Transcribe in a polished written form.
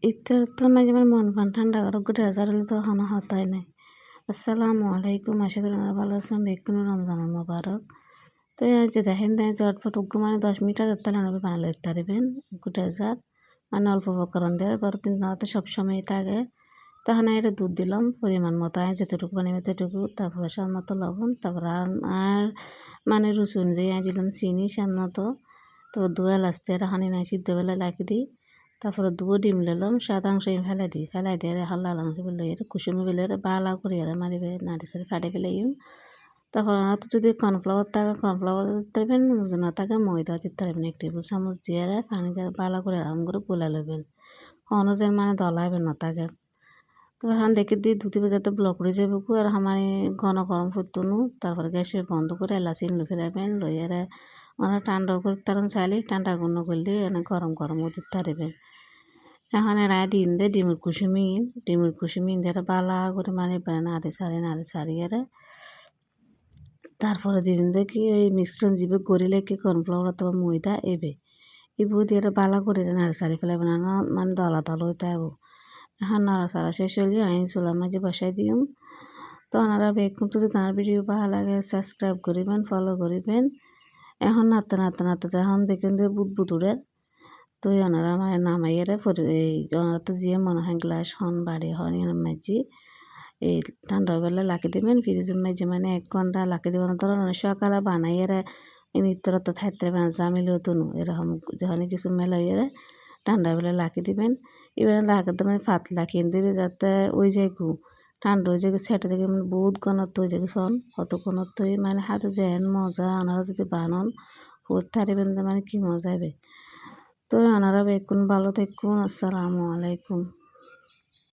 ইফতার মাঝে আমার মন প্রাণ ঠান্ডা করে ঘুরে আসার হলে তো হানা হতাই নাই। আসসালামু আলাইকুম, আশা করি আপনারা ভালো আছেন। বেকুন রমজান মোবারক। তো এই যে দেখেন চটপট উগ্র মানে 10 মিনিট তেলের বানালে ইফতারিবেন ঘুরে আসার মানে অল্প উপকরণ দিয়ে ঘর কিন্তু তো সবসময় থাকে। তখন এটা দুধ দিলাম পরিমাণ মতো, আমি যেতটুকু বানাবো ততটুকু, তারপরে স্বাদ মতো লবণ, তারপরে আর মানে রুচি অনুযায়ী আমি দিলাম চিনি স্বাদ মতো। তারপর দু এলাচ দিয়ে হানি নাই সিদ্ধ বেলা লাগিয়ে দিই। তারপরে দুটো ডিম নিলাম, সাদা অংশ ফেলাই দিই, ফেলাই দিয়ে হাল্লা অংশ ফেলে কুসুমি ফেলে বালা করে মারিবে নাড়ি সারি ফাটে ফেলে তারপর ওরা তো যদি কর্নফ্লাওয়ার থাকে কর্নফ্লাওয়ার দিতে পারবেন, না থাকে ময়দা দিতে পারবেন। 1 টেবিল চামচ দিয়ে পানি দিয়ে বালা করে আরাম করে গুলা নেবেন, অনুযায়ী মানে দলাইবেন না থাকে। তো এখন দেখে দিই ধুতি যাতে ব্লক করে যাবে আর আমার ঘন গরম ফুটতুনু। তারপরে গ্যাসে বন্ধ করে এলাচি ফেরাবেন লইয়ারে ওরা ঠান্ডা করে তার চাইলে ঠান্ডা গুণ করলে অনেক গরম গরম দিতে পারবেন। এখন এরা দিন দে ডিমের কুসুমি দিয়ে বালা করে মানে নাড়ি সারি এরা তারপরে দিবেন দেখি ওই মিশ্রণ জিবে গড়িলে কি কর্নফ্লাওয়ার অথবা ময়দা এবে ইবু দিয়ে বালা করে নাড়ি সারি ফেলে বানানো মানে দলা দল হইতে হবো। এখন নাড়াচাড়া শেষ হলে আমি চুলার মাঝে বসাই দিম। তো ওনারা বেকুন যদি তার ভিডিও ভালো লাগে সাবস্ক্রাইব করিবেন, ফলো করিবেন। এখন নাড়তে নাড়তে নাড়তে এখন দেখুন যে বুদবুদ উড়ে। তো ওনারা মানে নামাইয়ারে এই ওনারা তো যে মনে হয় গ্লাস হন বাড়ি হন এর মাঝে এই ঠান্ডা বেলা লাখি দেবেন ফ্রিজের মাঝে মানে 1 ঘন্টা লাখি দেবেন। ধরুন সকালে বানাইয়ারে নিত্য তো থাকতে পারে জামিল হতো এরকম যখন কিছু মেলা হইয়ারে ঠান্ডা বেলা লাখি দিবেন। এবার লাখি দেবেন পাতলা কিনে দেবে যাতে ওই যে ঠান্ডা হয়ে যায় সেটা থেকে মানে বহুত ঘনত্ব হয়ে যাবে সন অত ঘনত্ব মানে হাতে যেন মজা ওনারা যদি বানান করতে পারবেন মানে কি মজা হবে। তো ওনারা বেকুন ভালো থাকুন। আসসালামু আলাইকুম।